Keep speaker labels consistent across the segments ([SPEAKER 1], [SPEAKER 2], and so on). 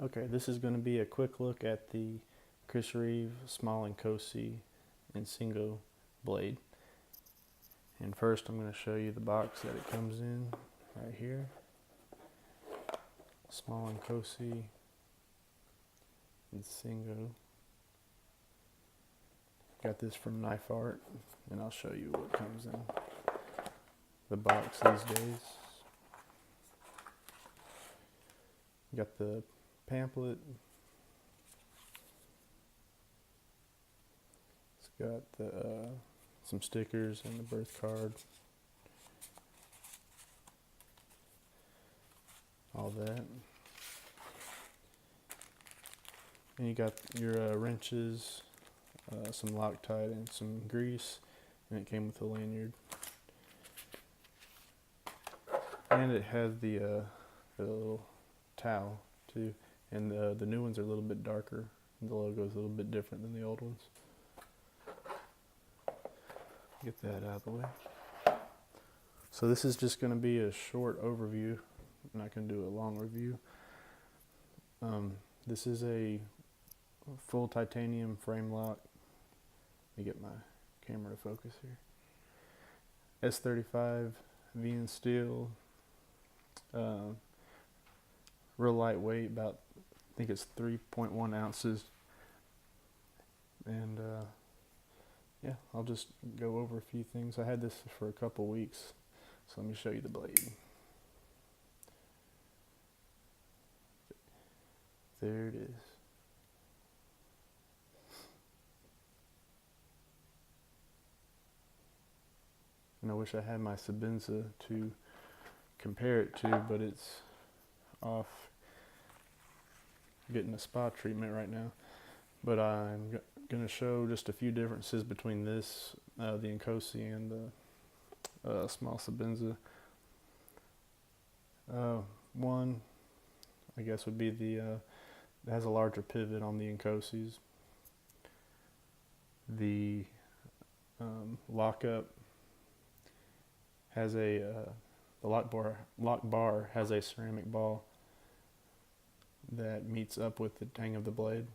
[SPEAKER 1] Okay, this is going to be a quick look at the Reeve small Inkosi Insingo blade. And first I'm going to show you the box that it comes in right here. Small Inkosi Insingo. Got this from Knife Art, and I'll show you what comes in the box these days. Got the pamphlet. It's got the some stickers and the birth card. All that. And you got your wrenches, some Loctite and some grease, and it came with a lanyard. And it has the little towel too, and the new ones are a little bit darker. The logo is a little bit different than the old ones. Get that out of the way. So this is just going to be a short overview. I'm not going to do a long review. This is a full titanium frame lock. Let me get my camera to focus here. S35 VN steel. Real lightweight, about I think it's 3.1 ounces. And yeah, I'll just go over a few things. I had this for a couple weeks, so let me show you the blade. There it is. And I wish I had my Sabenza to compare it to, but it's off getting a spa treatment right now. But I'm going to show just a few differences between this, the Inkosi, and the small Sabenza. One, I guess, would be it has a larger pivot on the Inkosis. The lockup has the lock bar has a ceramic ball that meets up with the tang of the blade,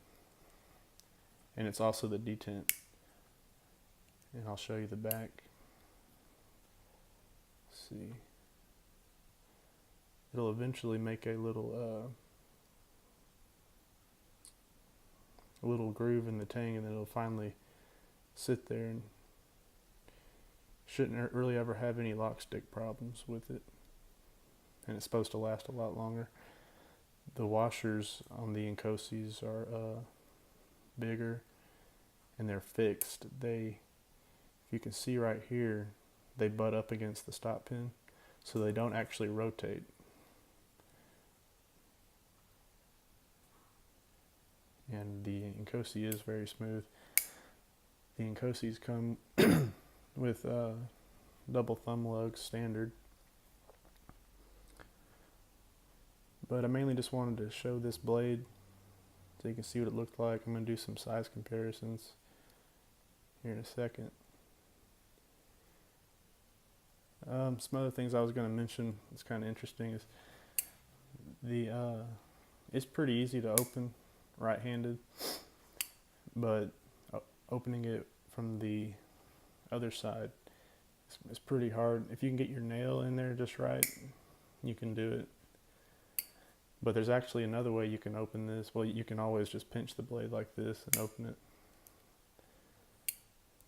[SPEAKER 1] and it's also the detent. And I'll show you the back. Let's see, it'll eventually make a little groove in the tang, and then it'll finally sit there, and shouldn't really ever have any lock stick problems with it, and it's supposed to last a lot longer. The washers on the Inkosis are bigger, and they're fixed. If you can see right here, they butt up against the stop pin, so they don't actually rotate. And the Inkosi is very smooth. The Inkosis come with double thumb lugs standard. But I mainly just wanted to show this blade so you can see what it looked like. I'm going to do some size comparisons here in a second. Some other things I was going to mention that's kind of interesting is it's pretty easy to open right-handed, but opening it from the other side is pretty hard. If you can get your nail in there just right, you can do it. But there's actually another way you can open this. Well, you can always just pinch the blade like this and open it.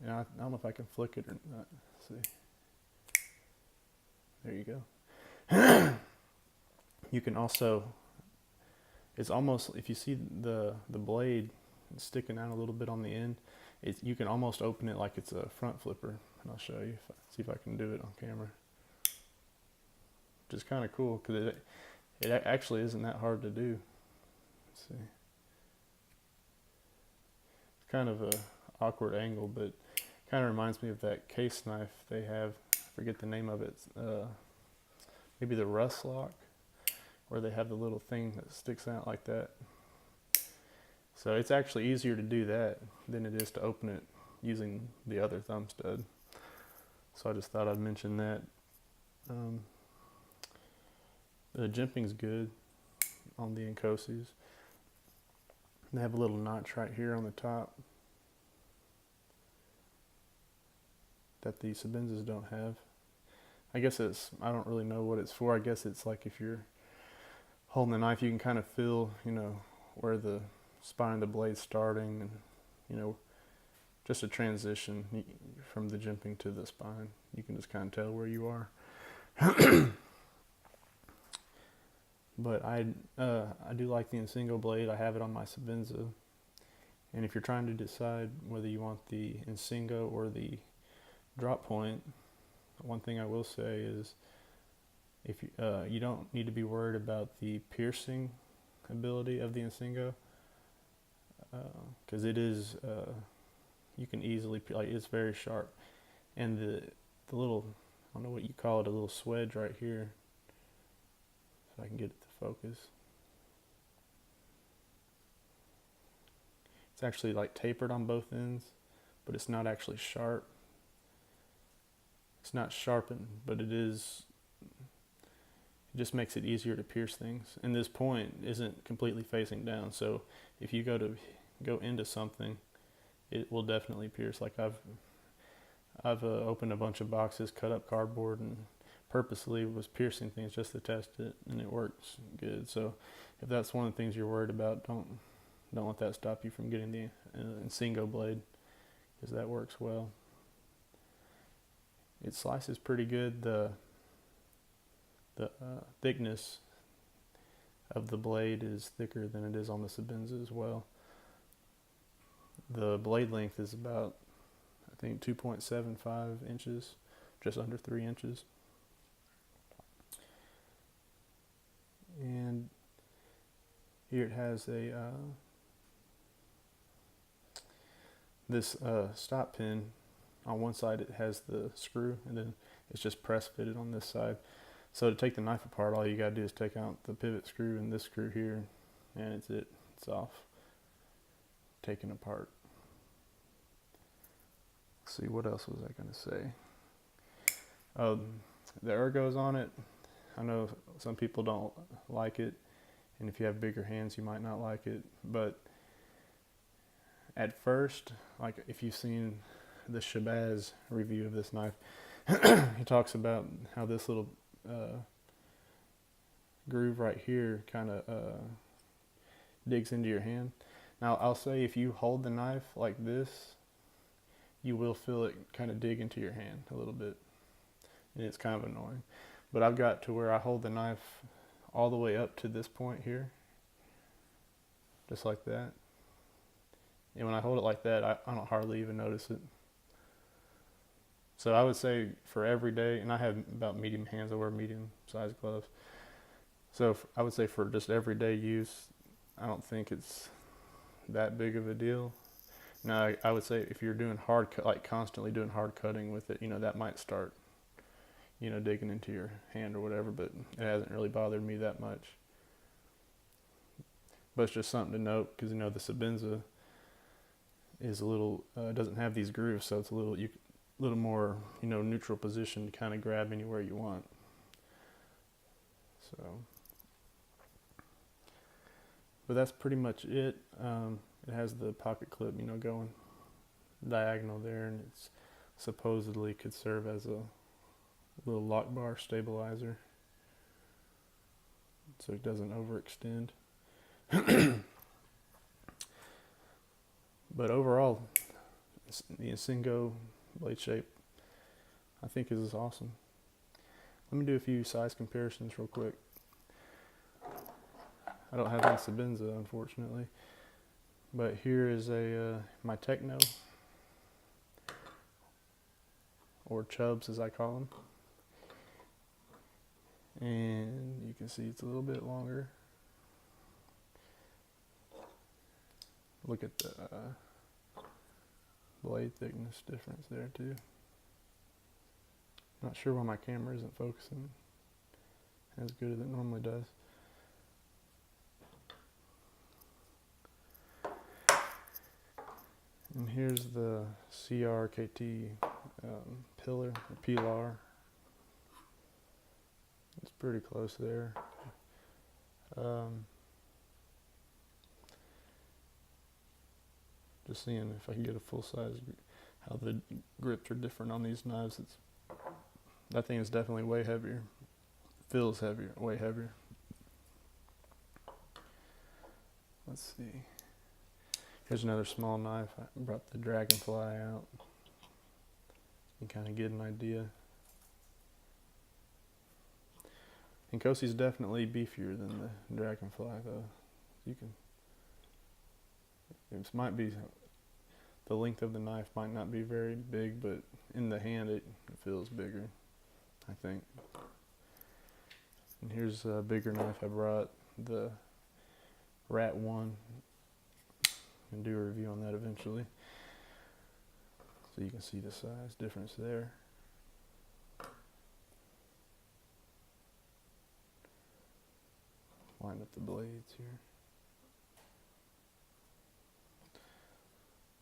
[SPEAKER 1] And I don't know if I can flick it or not. Let's see. There you go. You can also, it's almost, if you see the blade sticking out a little bit on the end, you can almost open it like it's a front flipper. And I'll show you, see if I can do it on camera. Which is kind of cool, because it actually isn't that hard to do. Let's see. It's kind of a awkward angle, but kind of reminds me of that case knife they have. I forget the name of it. Maybe the rust lock, where they have the little thing that sticks out like that. So it's actually easier to do that than it is to open it using the other thumb stud. So I just thought I'd mention that. The jimping's good on the Inkosis. They have a little notch right here on the top that the Sabenzas don't have. I guess I don't really know what it's for. I guess it's like if you're holding the knife, you can kind of feel, where the spine of the blade's starting, and, just a transition from the jimping to the spine. You can just kind of tell where you are. But I do like the Insingo blade. I have it on my Sabenza. And if you're trying to decide whether you want the Insingo or the drop point, one thing I will say is if you don't need to be worried about the piercing ability of the Insingo, because it is you can easily, like, it's very sharp, and the little, I don't know what you call it, a little swedge right here, if I can get it to focus. It's actually like tapered on both ends, but it's not actually sharp. It's not sharpened, but it just makes it easier to pierce things. And this point isn't completely facing down, so if you go into something, it will definitely pierce. Like I've opened a bunch of boxes, cut up cardboard, and purposely was piercing things just to test it, and it works good. So if that's one of the things you're worried about, don't let that stop you from getting the Insingo blade, because that works well. It slices pretty good. The thickness of the blade is thicker than it is on the Sabenza as well. The blade length is about, I think, 2.75 inches, just under 3 inches. And here it has this stop pin. On one side it has the screw, and then it's just press fitted on this side. So to take the knife apart, all you gotta do is take out the pivot screw and this screw here, and it's off, taken apart. Let's see, what else was I gonna say? The ergos on it, I know some people don't like it, and if you have bigger hands you might not like it, but at first, like if you've seen the Shabazz review of this knife, he talks about how this little groove right here kind of digs into your hand. Now I'll say if you hold the knife like this, you will feel it kind of dig into your hand a little bit, and it's kind of annoying. But I've got to where I hold the knife all the way up to this point here, just like that. And when I hold it like that, I don't hardly even notice it. So I would say for every day, and I have about medium hands, I wear medium sized gloves. So I would say for just everyday use, I don't think it's that big of a deal. Now I would say if you're doing hard cut, like constantly doing hard cutting with it, that might start, digging into your hand or whatever, but it hasn't really bothered me that much. But it's just something to note, because the Sabenza is a little, doesn't have these grooves, so it's a little more, neutral position to kind of grab anywhere you want. So, but that's pretty much it. It has the pocket clip, going diagonal there, and it's supposedly could serve as a little lock bar stabilizer, so it doesn't overextend. But overall, the Insingo blade shape, I think, is awesome. Let me do a few size comparisons real quick. I don't have any Sabenza, unfortunately, but here is my Techno, or Chubs as I call them, and you can see it's a little bit longer. Look at the blade thickness difference there too. Not sure why my camera isn't focusing as good as it normally does. And here's the CRKT pillar, or pilar. It's pretty close there. seeing if I can get a full size, how the grips are different on these knives. That thing is definitely way heavier. Feels heavier, way heavier. Let's see. Here's another small knife. I brought the dragonfly out. You kind of get an idea. Inkosi's definitely beefier than the dragonfly, though. You can. It might be. The length of the knife might not be very big, but in the hand it feels bigger, I think. And here's a bigger knife I brought, the Rat 1. And do a review on that eventually. So you can see the size difference there. Line up the blades here.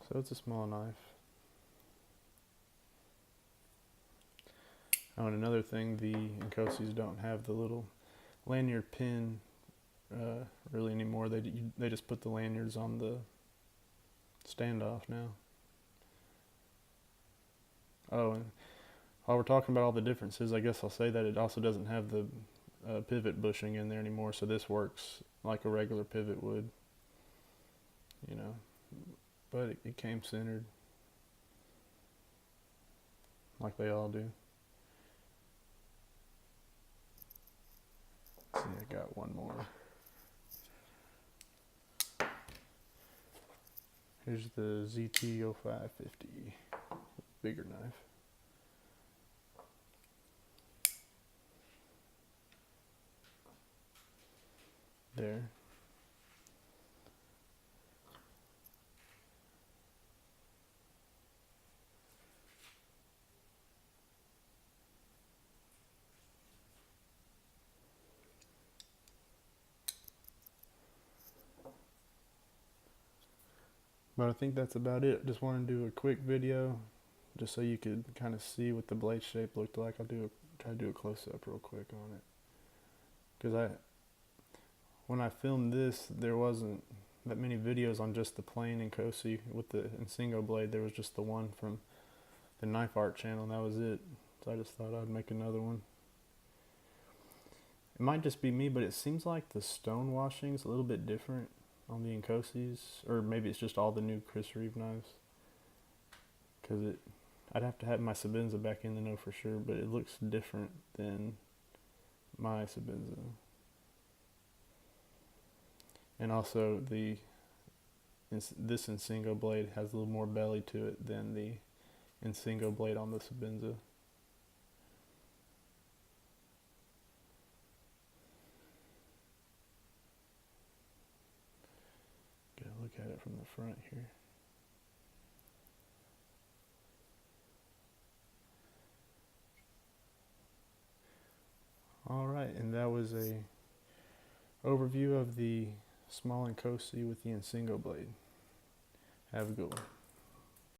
[SPEAKER 1] So it's a small knife. Oh, and another thing, the Inkosis don't have the little lanyard pin really anymore. They just put the lanyards on the standoff now. Oh, and while we're talking about all the differences, I guess I'll say that it also doesn't have the pivot bushing in there anymore, so this works like a regular pivot would, you know, but it came centered like they all do. Let's see, I got one more. Here's the ZT-0550, bigger knife. There. But I think that's about it. Just wanted to do a quick video just so you could kind of see what the blade shape looked like. I'll try to do a close-up real quick on it. Because when I filmed this, there wasn't that many videos on just the plain Inkosi with the Insingo blade. There was just the one from the Knife Art channel, and that was it. So I just thought I'd make another one. It might just be me, but it seems like the stone washing is a little bit different on the Inkosis, or maybe it's just all the new Chris Reeve knives. Because I'd have to have my Sabenza back in to know for sure, but it looks different than my Sabenza. And also this Insingo blade has a little more belly to it than the Insingo blade on the Sabenza. Get a look at it from the front here. Alright, and that was a overview of the small Inkosi with the Insingo blade. Have a good one.